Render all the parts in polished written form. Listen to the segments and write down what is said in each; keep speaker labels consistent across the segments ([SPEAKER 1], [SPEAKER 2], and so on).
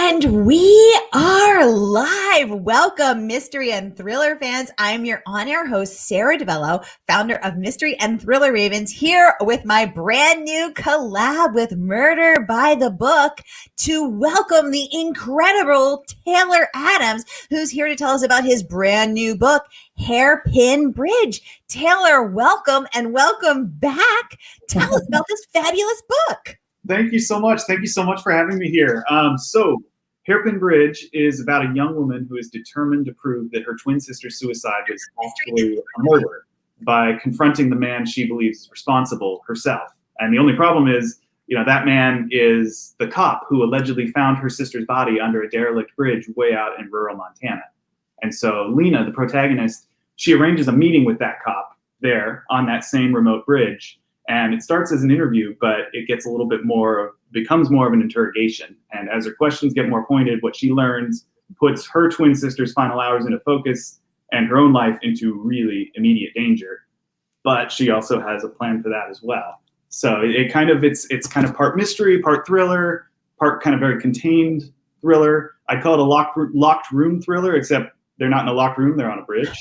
[SPEAKER 1] And we are live. Welcome, mystery and thriller fans. I'm your on-air host, Sara DiVello, founder of Mystery and Thriller Mavens, here with my brand new collab with Murder by the Book to welcome the incredible Taylor Adams, who's here to tell us about his brand new book, Hairpin Bridge. Taylor, welcome and welcome back. Tell us about this fabulous book.
[SPEAKER 2] Thank you so much. Thank you so much for having me here. So Hairpin Bridge is about a young woman who is determined to prove that her twin sister's suicide was actually a murder by confronting the man she believes is responsible herself. And the only problem is, that man is the cop who allegedly found her sister's body under a derelict bridge way out in rural Montana. And so Lena, the protagonist, she arranges a meeting with that cop there on that same remote bridge. And it starts as an interview, but it gets a little bit becomes more of an interrogation. And as her questions get more pointed, what she learns puts her twin sister's final hours into focus and her own life into really immediate danger. But she also has a plan for that as well. So it's kind of part mystery, part thriller, part kind of very contained thriller. I call it a locked room thriller, except they're not in a locked room, they're on a bridge.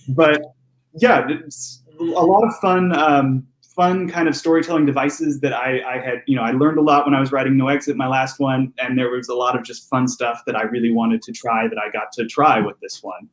[SPEAKER 2] But yeah, it's a lot of fun kind of storytelling devices that I had, I learned a lot when I was writing No Exit, my last one, and there was a lot of just fun stuff that I really wanted to try that I got to try with this one.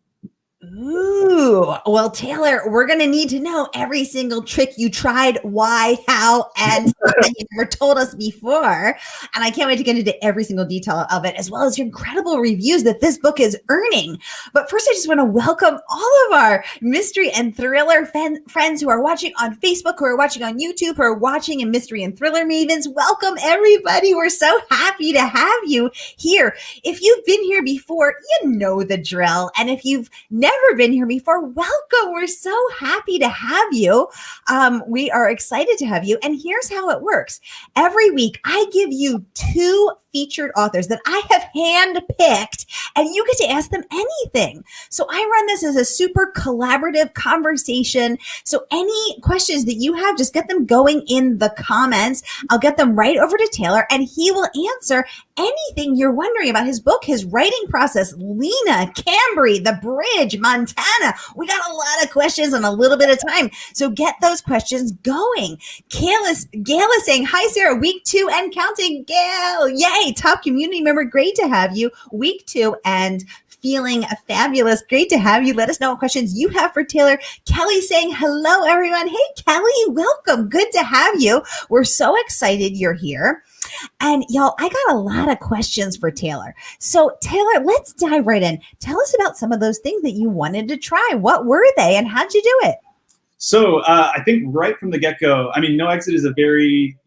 [SPEAKER 1] Ooh, well, Taylor, we're going to need to know every single trick you tried, why, how, and you never told us before. And I can't wait to get into every single detail of it, as well as your incredible reviews that this book is earning. But first, I just want to welcome all of our mystery and thriller friends who are watching on Facebook, who are watching on YouTube, who are watching in Mystery and Thriller Mavens. Welcome, everybody. We're so happy to have you here. If you've been here before, you know the drill. And if you've never been here before, welcome. We're so happy to have you. We are excited to have you. And here's how it works. Every week, I give you 2 featured authors that I have handpicked, and you get to ask them anything. So I run this as a super collaborative conversation. So any questions that you have, just get them going in the comments. I'll get them right over to Taylor, and he will answer anything you're wondering about his book, his writing process, Lena, Cambry, the bridge, Montana. We got a lot of questions and a little bit of time. So get those questions going. Gail is saying, hi, Sarah, week 2 and counting. Gail, yay. Top community member. Great to have you. Week 2 and feeling fabulous. Great to have you. Let us know what questions you have for Taylor. Kelly saying, hello, everyone. Hey, Kelly, welcome. Good to have you. We're so excited you're here. And y'all, I got a lot of questions for Taylor. So Taylor, let's dive right in. Tell us about some of those things that you wanted to try. What were they and how'd you do it?
[SPEAKER 2] So I think right from the get-go, No Exit is a very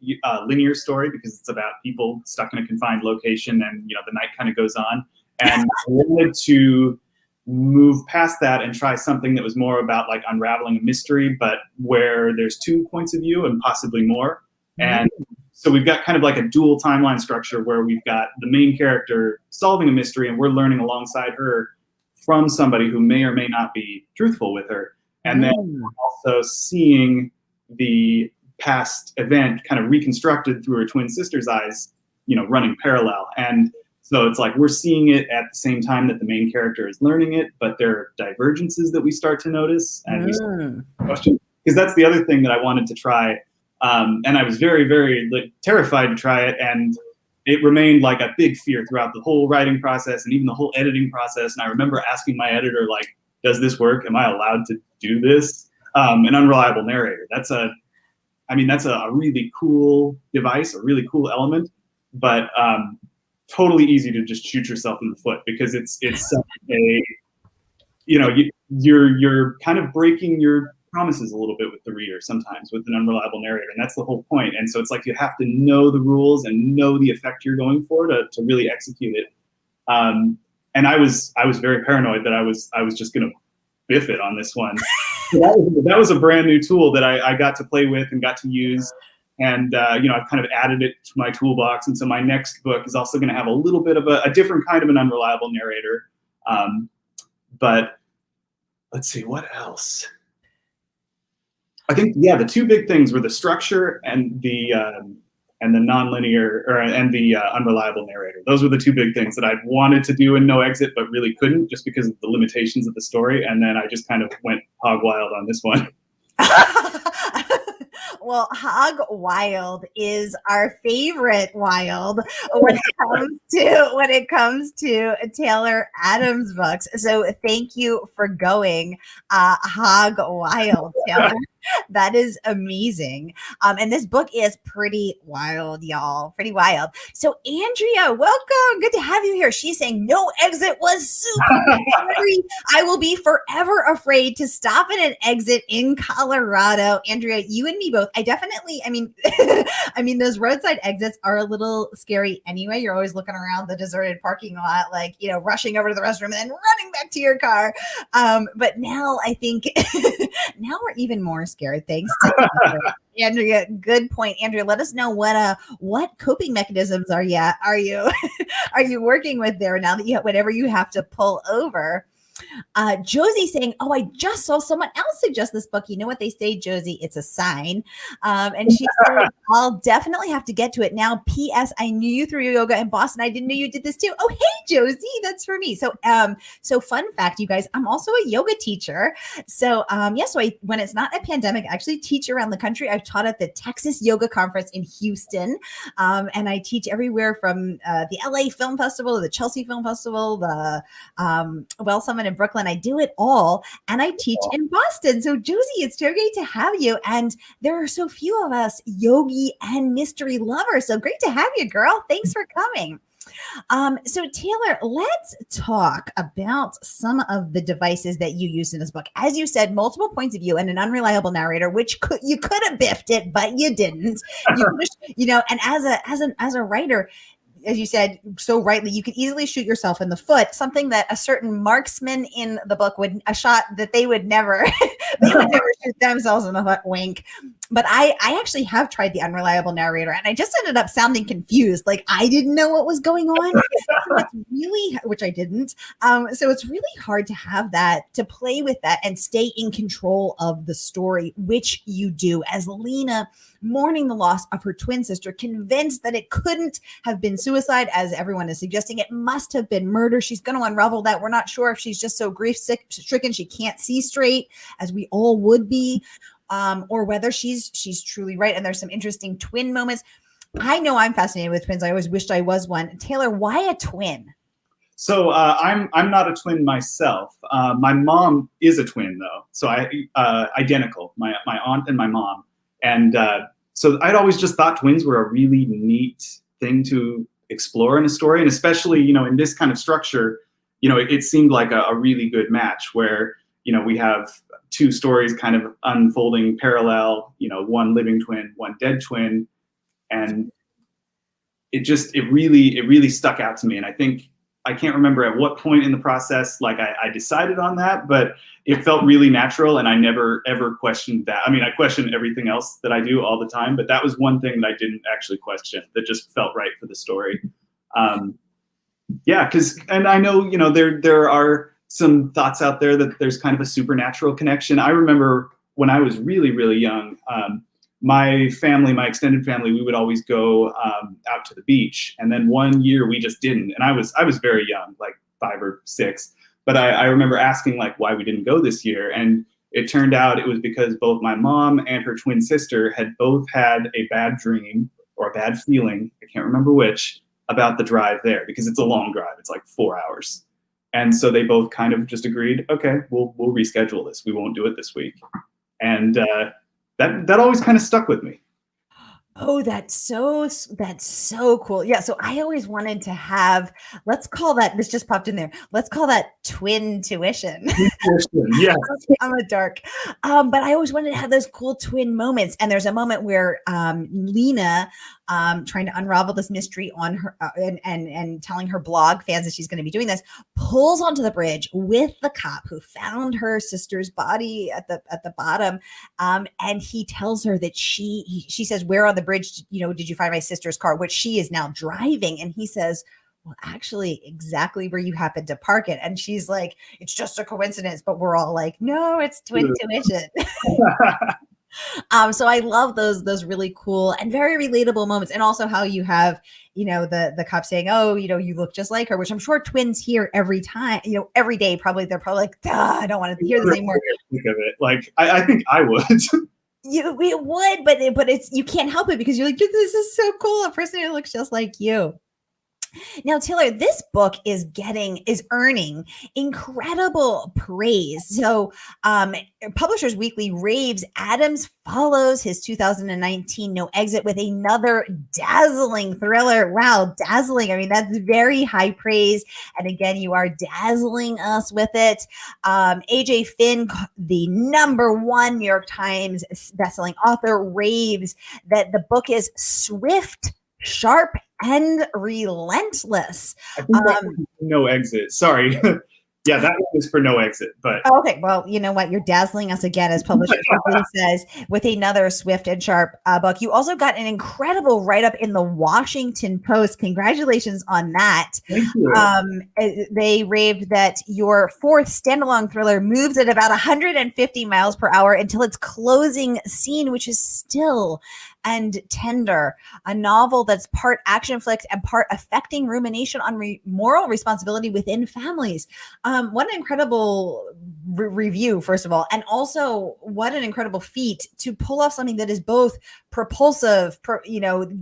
[SPEAKER 2] linear story because it's about people stuck in a confined location and, the night kind of goes on. And I wanted to move past that and try something that was more about like unraveling a mystery, but where there's 2 points of view and possibly more. And so we've got kind of like a dual timeline structure where we've got the main character solving a mystery and we're learning alongside her from somebody who may or may not be truthful with her. And then also seeing the past event kind of reconstructed through her twin sister's eyes, running parallel. And so it's like we're seeing it at the same time that the main character is learning it, but there are divergences that we start to notice and we start to question. Because that's the other thing that I wanted to try. And I was very, very terrified to try it. And it remained like a big fear throughout the whole writing process and even the whole editing process. And I remember asking my editor, like, does this work? Am I allowed to do this? An unreliable narrator. That's a really cool device, a really cool element, but totally easy to just shoot yourself in the foot because it's you're kind of breaking your promises a little bit with the reader sometimes with an unreliable narrator, and that's the whole point. And so it's like you have to know the rules and know the effect you're going for to really execute it. And I was very paranoid that I was just going to biff it on this one. That was a brand new tool that I got to play with and got to use. And, I've kind of added it to my toolbox. And so my next book is also going to have a little bit of a different kind of an unreliable narrator. But let's see, what else? I think, the 2 big things were the structure and the and the nonlinear and the unreliable narrator. Those were the two big things that I wanted to do in No Exit, but really couldn't just because of the limitations of the story. And then I just kind of went hog wild on this one.
[SPEAKER 1] Well, hog wild is our favorite wild when it comes to Taylor Adams books. So thank you for going hog wild, Taylor. That is amazing. And this book is pretty wild, y'all. Pretty wild. So Andrea, welcome. Good to have you here. She's saying No Exit was super scary. I will be forever afraid to stop at an exit in Colorado. Andrea, you and me both. I mean, those roadside exits are a little scary anyway. You're always looking around the deserted parking lot, like, rushing over to the restroom and then running back to your car. But now I think now we're even more scared. Thanks to Andrea. Good point, Andrea. Let us know what coping mechanisms are you working with there now that whenever you have to pull over. Josie saying, "Oh, I just saw someone else suggest this book. You know what they say, Josie? It's a sign." And she said, "I'll definitely have to get to it now. P.S. I knew you through yoga in Boston. I didn't know you did this too." Oh, hey, Josie, that's for me. So, fun fact, you guys, I'm also a yoga teacher. So, when it's not a pandemic, I actually teach around the country. I've taught at the Texas Yoga Conference in Houston, and I teach everywhere from the LA Film Festival, the Chelsea Film Festival, the Summit in Brooklyn. I do it all, and I teach in Boston. So Josie, it's so great to have you. And there are so few of us yogi and mystery lovers. So great to have you, girl. Thanks for coming. So Taylor, let's talk about some of the devices that you used in this book. As you said, multiple points of view and an unreliable narrator, which you could have biffed it, but you didn't. And as a writer, as you said so rightly, you could easily shoot yourself in the foot, something that a certain marksman in the book a shot that they would never shoot themselves in the foot, wink. But I actually have tried the unreliable narrator, and I just ended up sounding confused. Like I didn't know what was going on. So it's really, which I didn't. So it's really hard to have that, to play with that and stay in control of the story, which you do as Lena, mourning the loss of her twin sister, convinced that it couldn't have been suicide, as everyone is suggesting. It must have been murder. She's going to unravel that. We're not sure if she's just so grief-stricken she can't see straight, as we all would be, or whether she's truly right. And there's some interesting twin moments. I know I'm fascinated with twins. I always wished I was one. Taylor, why a twin?
[SPEAKER 2] So I'm not a twin myself. My mom is a twin though, so identical. My aunt and my mom. And so I'd always just thought twins were a really neat thing to explore in a story. And especially, in this kind of structure, it seemed like a really good match where, we have two stories kind of unfolding parallel, one living twin, one dead twin. And it really stuck out to me. And I think, I can't remember at what point in the process, like I decided on that, but it felt really natural, and I never ever questioned that. I mean, I question everything else that I do all the time, but that was one thing that I didn't actually question, that just felt right for the story. And I know, there are some thoughts out there that there's kind of a supernatural connection. I remember when I was really, really young, my extended family, we would always go out to the beach. And then one year we just didn't. And I was very young, like 5 or 6. But I remember asking like why we didn't go this year. And it turned out it was because both my mom and her twin sister had both had a bad dream or a bad feeling, I can't remember which, about the drive there, because it's a long drive. It's like 4 hours. And so they both kind of just agreed, okay, we'll reschedule this. We won't do it this week. And that always kind of stuck with me.
[SPEAKER 1] Oh, that's so cool. Yeah. So I always wanted to have, let's call that, this just popped in there. Let's call that twin tuition.
[SPEAKER 2] Yeah.
[SPEAKER 1] I'm a dark. But I always wanted to have those cool twin moments. And there's a moment where Lena, trying to unravel this mystery on her and telling her blog fans that she's going to be doing this, pulls onto the bridge with the cop who found her sister's body at the bottom. And he tells her that she says, "Where on the bridge, did you find my sister's car?" Which she is now driving. And he says, "Well, actually exactly where you happened to park it." And she's like, "It's just a coincidence." But we're all like, "No, it's twin tuition." So I love those really cool and very relatable moments, and also how you have, the cop saying, "Oh, you look just like her," which I'm sure twins hear every time, every day. Probably they're probably like, "Duh, I don't want to hear this anymore."
[SPEAKER 2] Think of it. Like I think I would.
[SPEAKER 1] We would, but it's you can't help it because you're like, this is so cool. A person who looks just like you. Now, Taylor, this book is earning incredible praise. So, Publishers Weekly raves Adams follows his 2019 No Exit with another dazzling thriller. Wow, dazzling. I mean, that's very high praise. And again, you are dazzling us with it. AJ Finn, the #1 New York Times bestselling author, raves that the book is swift, sharp, and relentless.
[SPEAKER 2] I think that was No Exit. Sorry. Yeah, that one was for No Exit. But
[SPEAKER 1] okay, well, you know what? You're dazzling us again, as Publishers Weekly says, with another swift and sharp book. You also got an incredible write-up in the Washington Post. Congratulations on that.
[SPEAKER 2] Thank you.
[SPEAKER 1] They raved that your 4th standalone thriller moves at about 150 miles per hour until its closing scene, which is still and tender, a novel that's part action flick and part affecting rumination on moral responsibility within families. What an incredible review, first of all, and also what an incredible feat to pull off something that is both propulsive,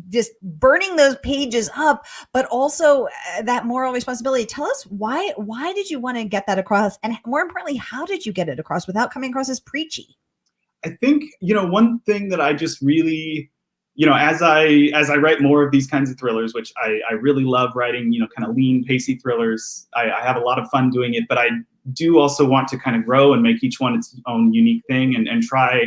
[SPEAKER 1] just burning those pages up, but also that moral responsibility. Tell us why did you want to get that across, and more importantly, how did you get it across without coming across as preachy?
[SPEAKER 2] I think, one thing that I just really, as I write more of these kinds of thrillers, which I really love writing, kind of lean, pacey thrillers. I have a lot of fun doing it, but I do also want to kind of grow and make each one its own unique thing and try,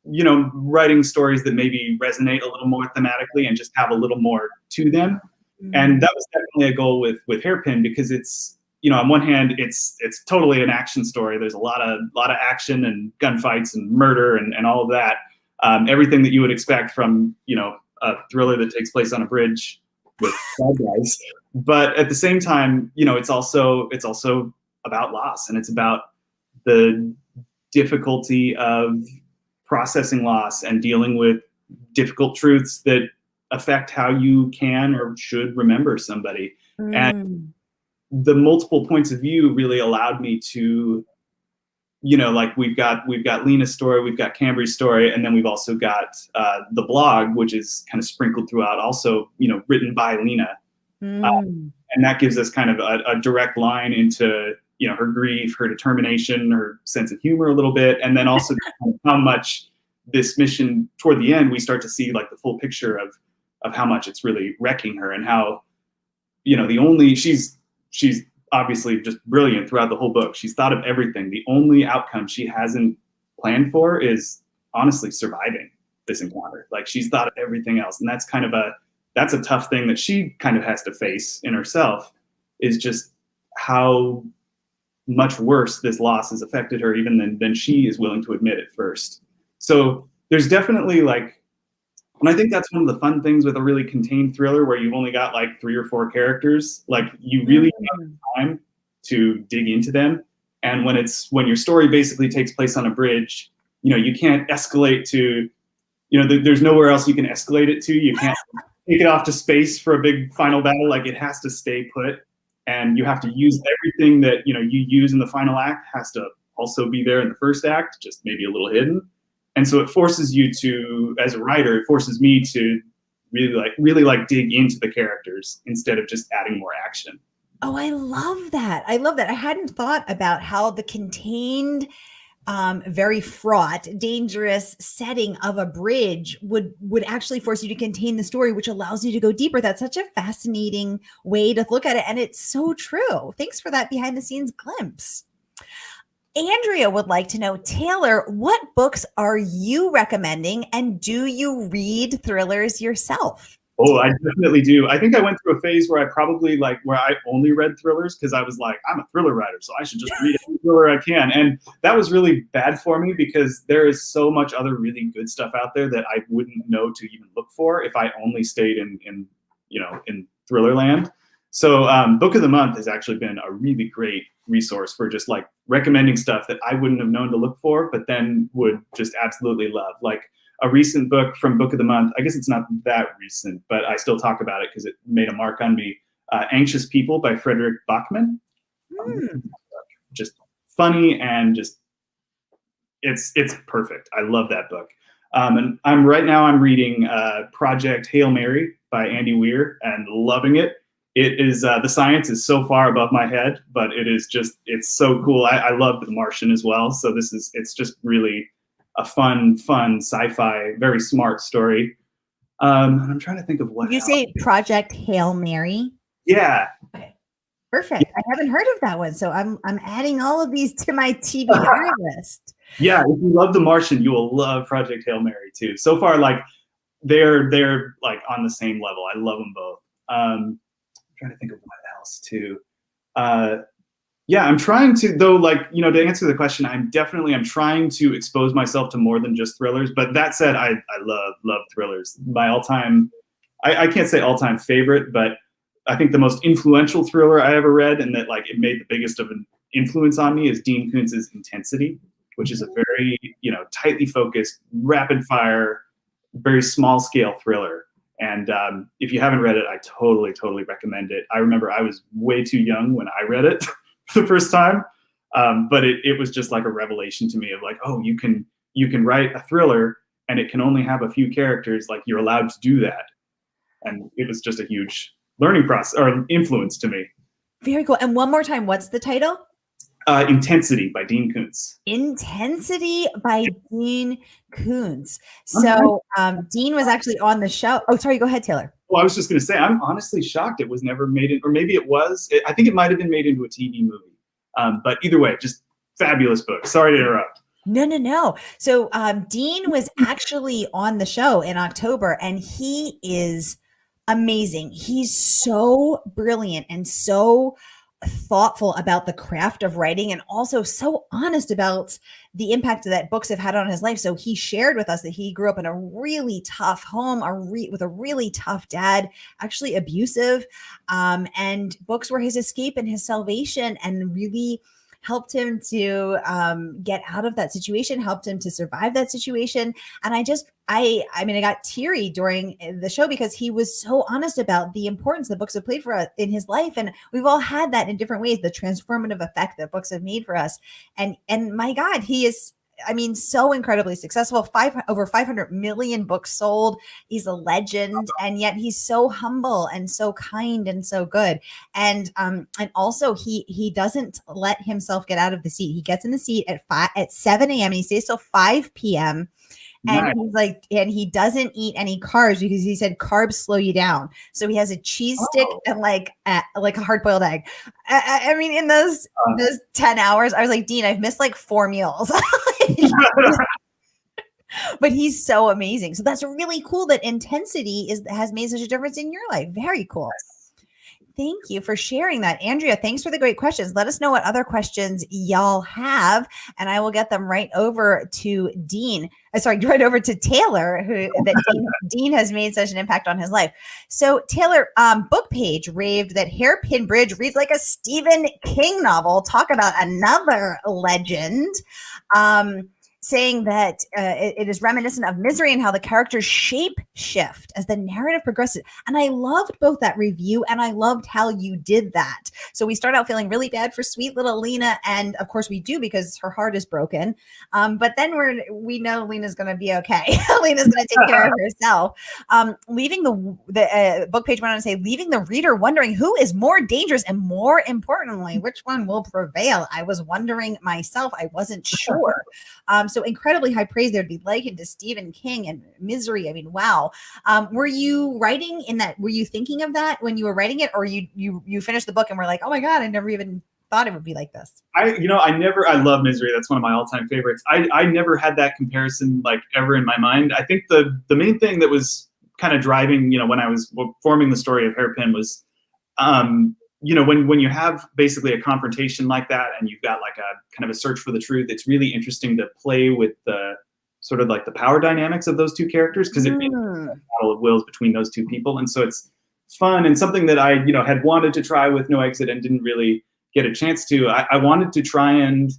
[SPEAKER 2] writing stories that maybe resonate a little more thematically and just have a little more to them. Mm-hmm. And that was definitely a goal with Hairpin, because it's, on one hand, it's totally an action story. There's a lot of action and gunfights and murder and all of that. Everything that you would expect from, a thriller that takes place on a bridge with bad guys. But at the same time, it's also about loss, and it's about the difficulty of processing loss and dealing with difficult truths that affect how you can or should remember somebody. And the multiple points of view really allowed me to, like we've got Lena's story, we've got Cambry's story, and then we've also got the blog, which is kind of sprinkled throughout, also, written by Lena. And that gives us kind of a direct line into, her grief, her determination, her sense of humor a little bit, and then also how much this mission toward the end, we start to see like the full picture of how much it's really wrecking her, and how, she's obviously just brilliant throughout the whole book. She's thought of everything. The only outcome she hasn't planned for is honestly surviving this encounter. Like, she's thought of everything else. And that's kind of that's a tough thing that she kind of has to face in herself, is just how much worse this loss has affected her even than she is willing to admit at first. So there's definitely and I think that's one of the fun things with a really contained thriller, where you've only got like 3 or 4 characters. Like, you really have time to dig into them. And when your story basically takes place on a bridge, you can't escalate to, there's nowhere else you can escalate it to. You can't take it off to space for a big final battle. Like, it has to stay put, and you have to use everything that, you use in the final act has to also be there in the first act, just maybe a little hidden. And so it forces you to, as a writer, it forces me to really dig into the characters instead of just adding more action.
[SPEAKER 1] Oh, I love that. I hadn't thought about how the contained, very fraught, dangerous setting of a bridge would actually force you to contain the story, which allows you to go deeper. That's such a fascinating way to look at it. And it's so true. Thanks for that behind the scenes glimpse. Andrea would like to know, Taylor, what books are you recommending, and do you read thrillers yourself?
[SPEAKER 2] Oh, I definitely do. I think I went through a phase where I probably where I only read thrillers, because I was like, I'm a thriller writer, so I should just read any thriller I can. And that was really bad for me, because there is so much other really good stuff out there that I wouldn't know to even look for if I only stayed in thriller land. So Book of the Month has actually been a really great resource for just like recommending stuff that I wouldn't have known to look for, but then would just absolutely love. Like a recent book from Book of the Month, I guess it's not that recent, but I still talk about it because it made a mark on me. Anxious People by Frederick Bachman. Just funny and just it's perfect. I love that book. And I'm reading Project Hail Mary by Andy Weir and loving it. It is the science is so far above my head, but it's so cool. I love The Martian as well. So it's just really a fun sci-fi, very smart story. And I'm trying to think of what
[SPEAKER 1] you say Project Hail Mary.
[SPEAKER 2] Yeah.
[SPEAKER 1] Okay. Perfect. I haven't heard of that one, so I'm adding all of these to my TBR list.
[SPEAKER 2] Yeah, if you love The Martian, you will love Project Hail Mary too. So far, like they're like on the same level. I love them both. I'm trying to think of what else too. Yeah, I'm trying to though, like, you know, to answer the question, I'm trying to expose myself to more than just thrillers. But that said, I love thrillers. My all-time, I can't say all-time favorite, but I think the most influential thriller I ever read, and that like it made the biggest of an influence on me, is Dean Koontz's Intensity, which is a very, you know, tightly focused, rapid fire, very small scale thriller. And if you haven't read it, I totally recommend it. I remember I was way too young when I read it for the first time, but it was just like a revelation to me of like, oh, you can write a thriller and it can only have a few characters. Like, you're allowed to do that. And it was just a huge learning process or influence to me.
[SPEAKER 1] Very cool. And one more time, what's the title?
[SPEAKER 2] Intensity by Dean Koontz.
[SPEAKER 1] Intensity by Dean Koontz. So Dean was actually on the show. Oh, sorry. Go ahead, Taylor.
[SPEAKER 2] Well, I was just going to say, I'm honestly shocked it was never made in, or maybe it was. I think it might have been made into a TV movie. But either way, just fabulous book. Sorry to interrupt.
[SPEAKER 1] No. So Dean was actually on the show in October, and he is amazing. He's so brilliant and so thoughtful about the craft of writing, and also so honest about the impact that books have had on his life. So he shared with us that he grew up in a really tough home, with a really tough dad, actually abusive, and books were his escape and his salvation, and really helped him to get out of that situation, helped him to survive that situation. And I got teary during the show because he was so honest about the importance that books have played for us in his life. And we've all had that in different ways, the transformative effect that books have made for us. And my God, he is, so incredibly successful. Over 500 million books sold. He's a legend, and yet he's so humble and so kind and so good. And also he doesn't let himself get out of the seat. He gets in the seat at 7 a.m. and he stays till 5 p.m. And nice. He's like, and he doesn't eat any carbs because he said carbs slow you down. So he has a cheese stick and like a hard-boiled egg. In those 10 hours, I was like, Dean, I've missed like 4 meals. But he's so amazing. So that's really cool that Intensity has made such a difference in your life. Very cool. Thank you for sharing that. Andrea, thanks for the great questions. Let us know what other questions y'all have, and I will get them right over to Dean. Right over to Taylor, Dean has made such an impact on his life. So Taylor, Book Page raved that Hairpin Bridge reads like a Stephen King novel. Talk about another legend. Saying that it is reminiscent of Misery and how the characters shape shift as the narrative progresses. And I loved both that review and I loved how you did that. So we start out feeling really bad for sweet little Lena. And of course we do, because her heart is broken. But then we know Lena's going to be okay. Lena's going to take care of herself. Leaving the Book Page went on to say, leaving the reader wondering who is more dangerous and, more importantly, which one will prevail. I was wondering myself. I wasn't sure. So incredibly high praise there to be likened to Stephen King and Misery. Wow. Were you writing in that? Were you thinking of that when you were writing it, or you finished the book and were like, oh my God, I never even thought it would be like this? I love Misery. That's one of my all-time favorites. I never had that comparison like ever in my mind. I think the main thing that was kind of driving, when I was forming the story of Hairpin was, when you have basically a confrontation like that and you've got like a kind of a search for the truth, it's really interesting to play with the sort of like the power dynamics of those two characters, because it makes a battle of wills between those two people. And so it's
[SPEAKER 2] fun and something that I, had wanted to try with No Exit and didn't really get a chance to. I wanted to try and,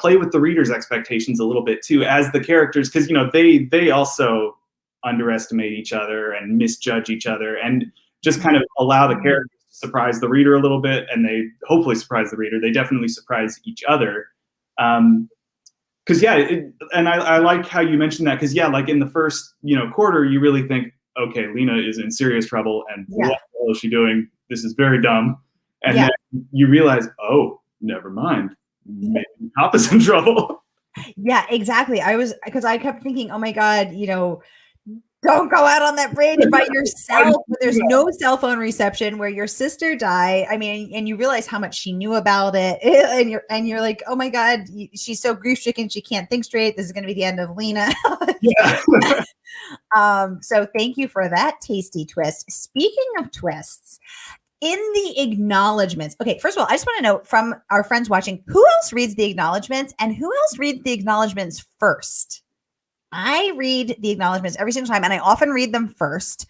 [SPEAKER 2] play with the reader's expectations a little bit too, as the characters, because, they also underestimate each other and misjudge each other, and just kind of allow the characters to surprise the reader a little bit, and they hopefully surprise the reader. They definitely surprise each other. Because and I like how you mentioned that, because like in the first quarter, you really think, okay, Lena is in serious trouble, and what the hell is she doing? This is very dumb. And then you realize, oh, never mind, maybe Papa's in trouble.
[SPEAKER 1] Yeah, exactly. Because I kept thinking, oh my God, don't go out on that bridge by yourself. But there's no cell phone reception where your sister died. I mean, and you realize how much she knew about it, and you're like, oh my God, she's so grief stricken, she can't think straight. This is going to be the end of Lena. So thank you for that tasty twist. Speaking of twists, in the acknowledgments, okay, first of all, I just want to know from our friends watching, who else reads the acknowledgments and who else reads the acknowledgments first? I read the acknowledgments every single time, and I often read them first.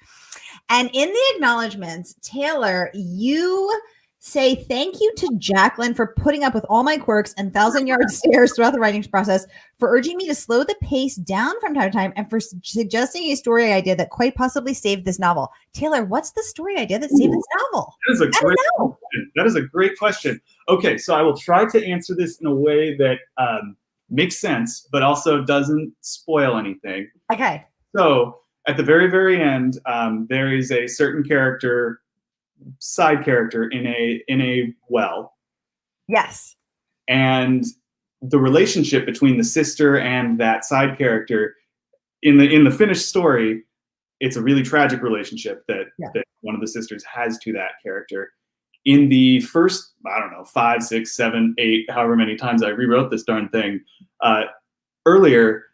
[SPEAKER 1] And in the acknowledgments, Taylor, you say thank you to Jacqueline for putting up with all my quirks and 1,000-yard stares throughout the writing process, for urging me to slow the pace down from time to time, and for suggesting a story idea that quite possibly saved this novel. Taylor, what's the story idea that saved this novel?
[SPEAKER 2] That is a great question. Okay, so I will try to answer this in a way that makes sense, but also doesn't spoil anything.
[SPEAKER 1] Okay.
[SPEAKER 2] So at the very, very end, there is a certain side character in a well.
[SPEAKER 1] Yes.
[SPEAKER 2] And the relationship between the sister and that side character in the finished story, it's a really tragic relationship that one of the sisters has to that character. In the first, 5, 6, 7, 8, however many times I rewrote this darn thing, earlier,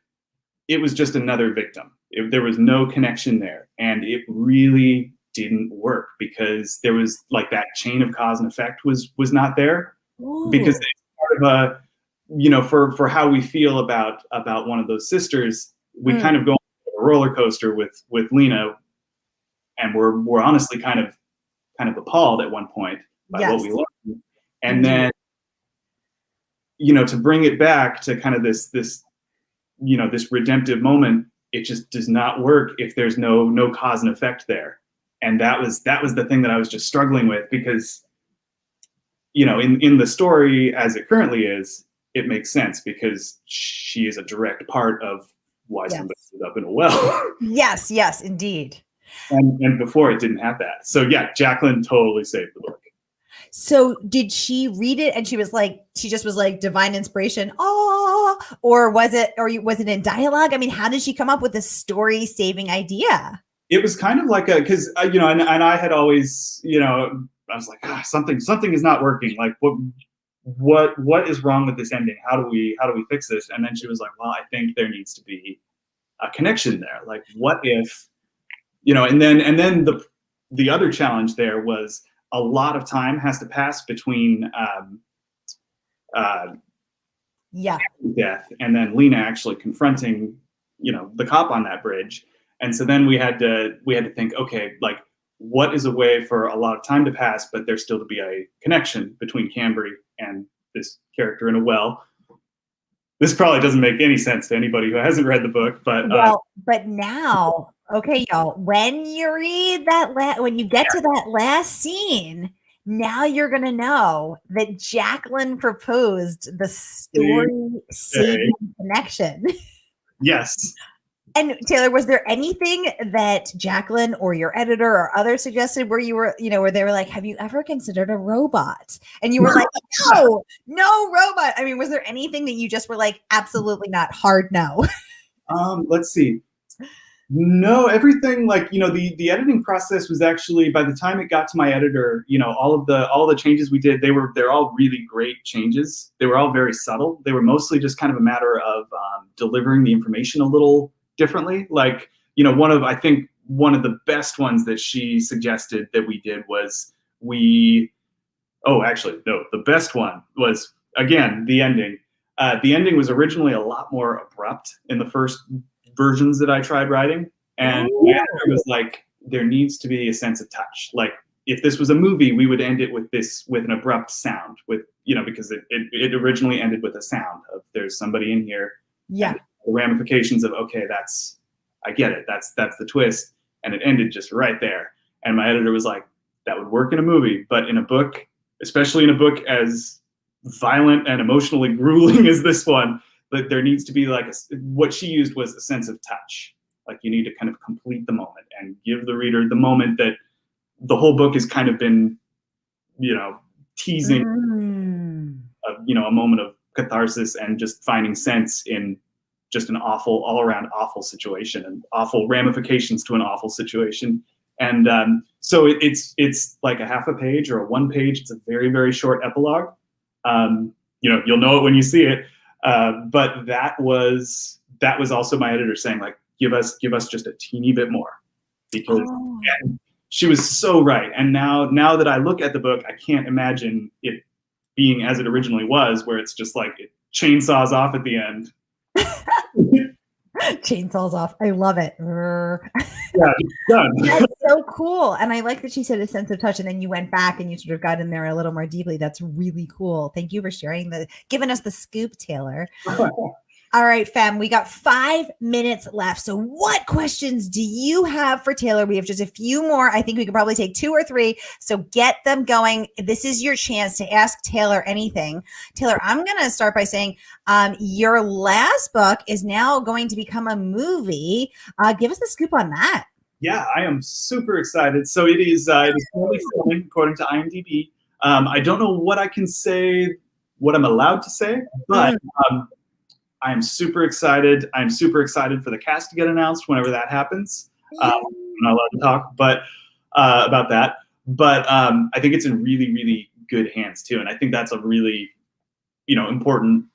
[SPEAKER 2] it was just another victim. There was no connection there. And it really didn't work, because there was like that chain of cause and effect was not there. Ooh. Because it's part of for how we feel about one of those sisters, we kind of go on a roller coaster with Lena, and we're honestly kind of appalled at one point by what we learned. And then to bring it back to kind of this redemptive moment, it just does not work if there's no cause and effect there. And that was the thing that I was just struggling with, because, in the story as it currently is, it makes sense because she is a direct part of why somebody ended up in a well. Yes, indeed. And before it didn't have that. So Jacqueline totally saved the book.
[SPEAKER 1] So did she read it and she just was like divine inspiration, or was it in dialogue? I mean, how did she come up with this story saving idea?
[SPEAKER 2] It was kind of like because and I had always, I was like, something is not working. Like what is wrong with this ending? How do we fix this? And then she was like, well, I think there needs to be a connection there. Like, what if, and then the other challenge there was a lot of time has to pass between death and then Lena actually confronting, the cop on that bridge. And so then we had to think, okay, like, what is a way for a lot of time to pass, but there still to be a connection between Cambry and this character in a well? This probably doesn't make any sense to anybody who hasn't read the book, but
[SPEAKER 1] but now, okay, y'all, when you read when you get to that last scene, now you're gonna know that Jacqueline proposed the story-saving connection.
[SPEAKER 2] Yes.
[SPEAKER 1] And Taylor, was there anything that Jacqueline or your editor or others suggested where you were, where they were like, have you ever considered a robot? And you were like, no robot. I mean, was there anything that you just were like, absolutely not, hard no?
[SPEAKER 2] Let's see. No, everything, like, the editing process was actually, by the time it got to my editor, all the changes we did, they're all really great changes. They were all very subtle. They were mostly just kind of a matter of delivering the information a little differently. Like, one of the best ones that she suggested that we did was the best one was, again, the ending. The ending was originally a lot more abrupt in the first versions that I tried writing. And the editor was like, there needs to be a sense of touch. Like if this was a movie, we would end it with an abrupt sound, with, you know, because it originally ended with a sound of there's somebody in here.
[SPEAKER 1] Yeah.
[SPEAKER 2] The ramifications of, okay, I get it. That's the twist. And it ended just right there. And my editor was like, that would work in a movie, but in a book, especially in a book as violent and emotionally grueling as this one, that there needs to be like what she used was a sense of touch. Like you need to kind of complete the moment and give the reader the moment that the whole book has kind of been, you know, teasing, you know, a moment of catharsis and just finding sense in just an awful, all around awful situation and awful ramifications to an awful situation. And so it's like a half a page or a 1 page. It's a very, very short epilogue. You know, you'll know it when you see it. But that was also my editor saying, like, give us just a teeny bit more, because she was so right. And now that I look at the book, I can't imagine it being as it originally was, where it's just like it chainsaws off at the end.
[SPEAKER 1] Chainsaws off. I love it.
[SPEAKER 2] Yeah, it's done.
[SPEAKER 1] That's so cool. And I like that she said a sense of touch, and then you went back and you sort of got in there a little more deeply. That's really cool. Thank you for giving us the scoop, Taylor. All right, fam, we got 5 minutes left. So what questions do you have for Taylor? We have just a few more. I think we could probably take 2 or 3. So get them going. This is your chance to ask Taylor anything. Taylor, I'm going to start by saying your last book is now going to become a movie. Give us the scoop on that.
[SPEAKER 2] Yeah, I am super excited. So it is currently filming, according to IMDb. I don't know what I can say, what I'm allowed to say, but I'm super excited. I'm super excited for the cast to get announced whenever that happens. I'm not allowed to talk about that. But I think it's in really, really good hands too. And I think that's a really, you know, important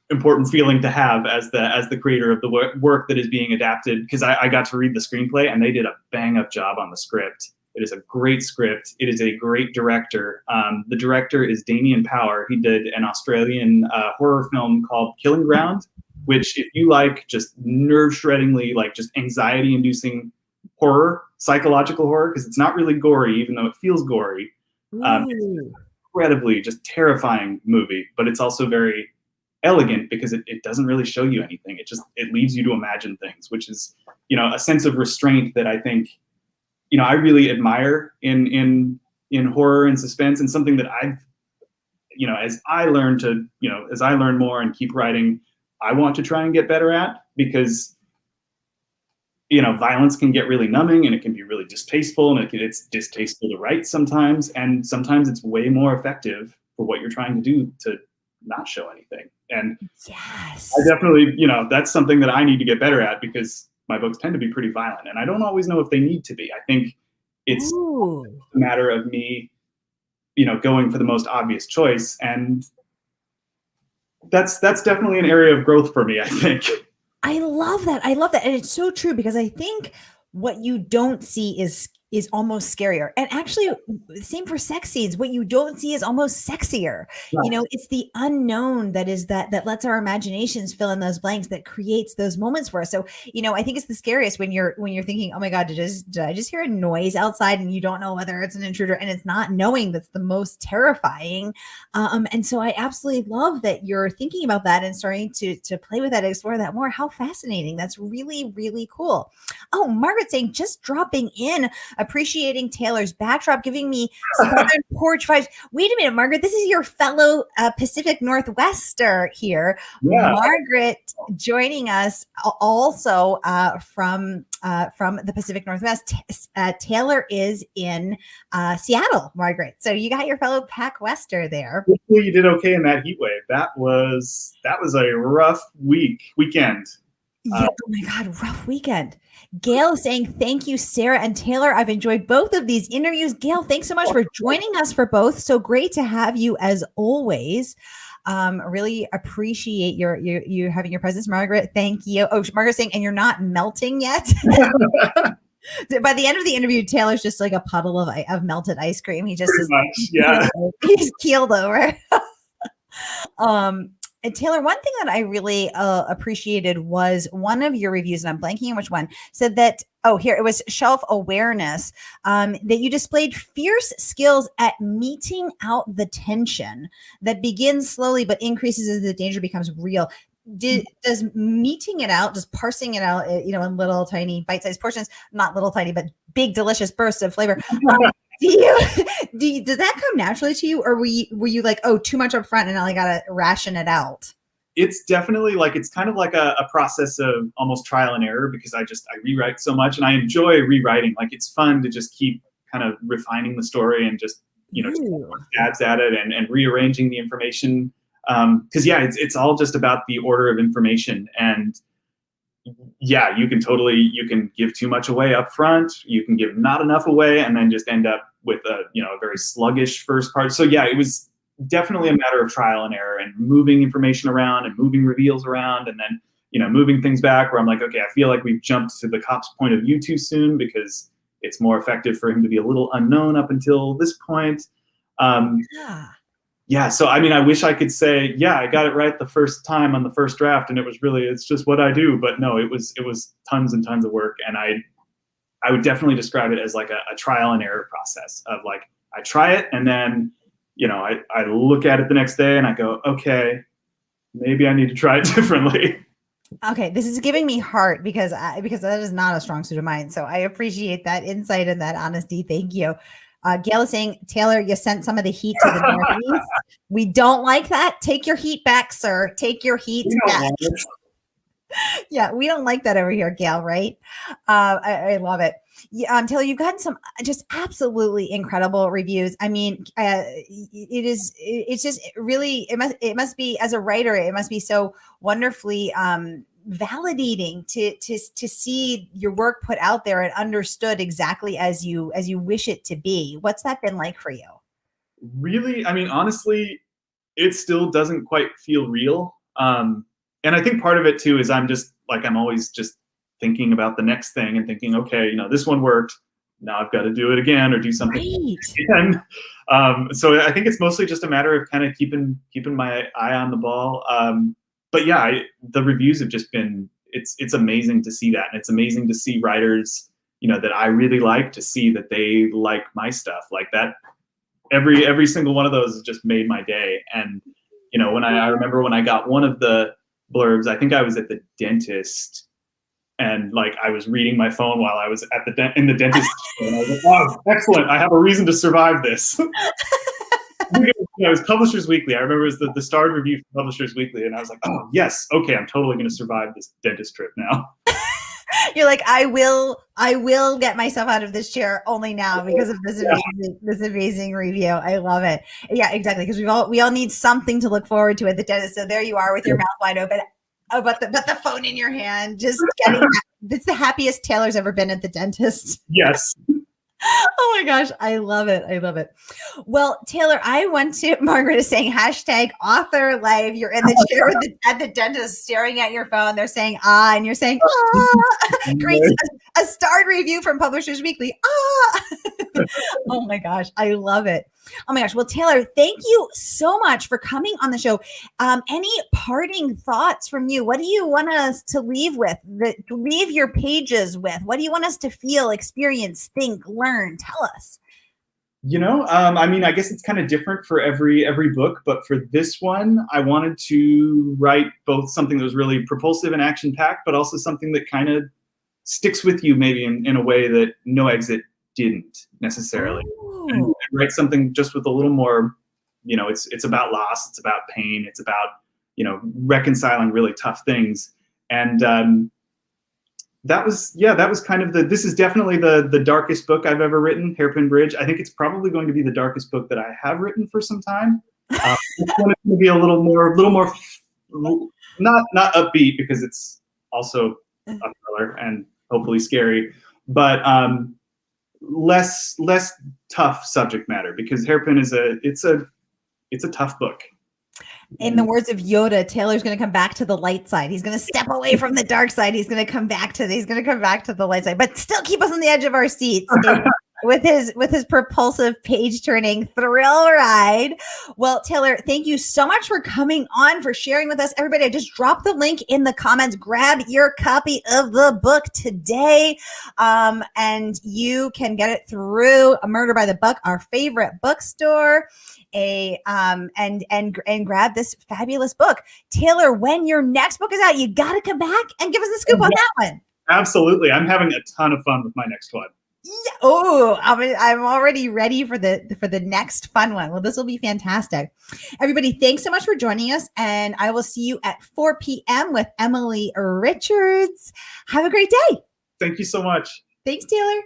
[SPEAKER 2] feeling to have as the creator of the work that is being adapted, because I got to read the screenplay and they did a bang up job on the script. It is a great script. It is a great director. The director is Damien Power. He did an Australian horror film called Killing Ground, which, if you like just nerve-shreddingly, like just anxiety-inducing horror, psychological horror, because it's not really gory, even though it feels gory. It's an incredibly just terrifying movie, but it's also very elegant because it doesn't really show you anything. It leaves you to imagine things, which is, you know, a sense of restraint that I think, you know, I really admire in horror and suspense, and something that I've, you know, as I learn more and keep writing, I want to try and get better at, because, you know, violence can get really numbing and it can be really distasteful, and it's distasteful to write sometimes, and sometimes it's way more effective for what you're trying to do to not show anything. And
[SPEAKER 1] yes,
[SPEAKER 2] I definitely, you know, that's something that I need to get better at, because my books tend to be pretty violent and I don't always know if they need to be. I think it's a matter of me, you know, going for the most obvious choice, and that's definitely an area of growth for me, I think.
[SPEAKER 1] I love that. And it's so true, because I think what you don't see is almost scarier. And actually, same for sex scenes. What you don't see is almost sexier. Right. You know, it's the unknown that lets our imaginations fill in those blanks, that creates those moments for us. So, you know, I think it's the scariest when you're thinking, oh my God, did I just hear a noise outside, and you don't know whether it's an intruder, and it's not knowing that's the most terrifying. And so I absolutely love that you're thinking about that and starting to play with that, explore that more. How fascinating. That's really, really cool. Oh, Margaret saying, just dropping in, appreciating Taylor's backdrop, giving me Southern porch vibes. Wait a minute, Margaret, this is your fellow Pacific Northwester here. Yeah. Margaret joining us also from the Pacific Northwest. Taylor is in Seattle, Margaret. So you got your fellow Pac Wester there.
[SPEAKER 2] Hopefully you did okay in that heat wave. That was a rough weekend.
[SPEAKER 1] Yeah, oh my God, rough weekend. Gail saying, thank you, Sara and Taylor. I've enjoyed both of these interviews. Gail, thanks so much for joining us for both. So great to have you as always. Really appreciate you having your presence, Margaret. Thank you. Oh, Margaret saying, and you're not melting yet. By the end of the interview, Taylor's just like a puddle of melted ice cream. He just is,
[SPEAKER 2] yeah.
[SPEAKER 1] He's keeled over. And Taylor, one thing that I really appreciated was one of your reviews, and I'm blanking on which one, said that, oh, here, it was shelf awareness, that you displayed fierce skills at meting out the tension that begins slowly but increases as the danger becomes real. Does meting it out, just parsing it out, in little tiny bite-sized portions, not little tiny, but big, delicious bursts of flavor, does that come naturally to you, or were you like, oh, too much up front and now I gotta ration it out?
[SPEAKER 2] It's definitely it's kind of like a process of almost trial and error, because I rewrite so much and I enjoy rewriting. Like, it's fun to just keep kind of refining the story and just stabs at it and rearranging the information. Because it's all just about the order of information. And yeah, you can give too much away up front, you can give not enough away, and then just end up with a very sluggish first part. So yeah, it was definitely a matter of trial and error and moving information around and moving reveals around, and then moving things back where I'm like, okay, I feel like we've jumped to the cop's point of view too soon, because it's more effective for him to be a little unknown up until this point. Yeah, so I mean, I wish I could say, yeah, I got it right the first time on the first draft, and it's just what I do. But no, it was tons and tons of work, and I would definitely describe it as like a trial and error process of like, I try it, and then I look at it the next day and I go, okay, maybe I need to try it differently.
[SPEAKER 1] Okay, this is giving me heart because that is not a strong suit of mine. So I appreciate that insight and that honesty. Thank you. Gail is saying, Taylor, you sent some of the heat to the Northeast. We don't like that. Take your heat back, sir. Take your heat back. Yeah, we don't like that over here, Gail, right? I love it. Yeah, Taylor, you've gotten some just absolutely incredible reviews. I mean, it's just really, it must be, as a writer, it must be so wonderfully validating to see your work put out there and understood exactly as you wish it to be. What's that been like for you?
[SPEAKER 2] Really, I mean, honestly, it still doesn't quite feel real. And I think part of it too is I'm always just thinking about the next thing and thinking, okay, this one worked, now I've got to do it again or do something again. So I think it's mostly just a matter of kind of keeping my eye on the ball. But yeah, the reviews have just been, it's amazing to see that. And it's amazing to see writers, that I really like, to see that they like my stuff like that. Every single one of those has just made my day. And, when I remember when I got one of the blurbs, I think I was at the dentist, and I was reading my phone while I was at in the dentist, and I was like, "Oh, excellent! I have a reason to survive this." It was Publishers Weekly. I remember it was the starred review from Publishers Weekly, and I was like, "Oh yes, okay, I'm totally going to survive this dentist trip now."
[SPEAKER 1] You're like, I will get myself out of this chair only now because of this amazing review. I love it. Yeah, exactly. Because we all need something to look forward to at the dentist. So there you are with your mouth wide open. Oh, but the phone in your hand, just getting. It's the happiest Taylor's ever been at the dentist.
[SPEAKER 2] Yes.
[SPEAKER 1] Oh my gosh, I love it. I love it. Well, Taylor, Margaret is saying #author life. You're in the chair at the dentist staring at your phone. They're saying and you're saying Great. A starred review from Publishers Weekly. Oh my gosh, I love it. Oh my gosh. Well, Taylor, thank you so much for coming on the show. Any parting thoughts from you? What do you want us to leave with? Leave your pages with? What do you want us to feel, experience, think, learn? Tell us.
[SPEAKER 2] I mean, I guess it's kind of different for every book, but for this one, I wanted to write both something that was really propulsive and action-packed, but also something that kind of sticks with you maybe in a way that No Exit didn't necessarily. And write something just with a little more, it's about loss, it's about pain, it's about, reconciling really tough things. And that was kind of this is definitely the darkest book I've ever written, Hairpin Bridge. I think it's probably going to be the darkest book that I have written for some time. It's going to be a little more not upbeat, because it's also a thriller and hopefully scary, but less tough subject matter, because Hairpin is a tough book.
[SPEAKER 1] In the words of Yoda, Taylor's going to come back to the light side. He's going to step away from the dark side. He's going to come back to the light side, but still keep us on the edge of our seats. with his propulsive page turning thrill ride. Well, Taylor, thank you so much for coming on, for sharing with us. Everybody, I just dropped the link in the comments. Grab your copy of the book today, and you can get it through A Murder by the Book, our favorite bookstore. And grab this fabulous book. Taylor, when your next book is out, you got to come back and give us the scoop on that one.
[SPEAKER 2] Absolutely. I'm having a ton of fun with my next one.
[SPEAKER 1] Yeah. Oh, I'm already ready for the next fun one. Well, this will be fantastic. Everybody, thanks so much for joining us, and I will see you at 4 p.m. with Emily Richards. Have a great day.
[SPEAKER 2] Thank you so much.
[SPEAKER 1] Thanks, Taylor.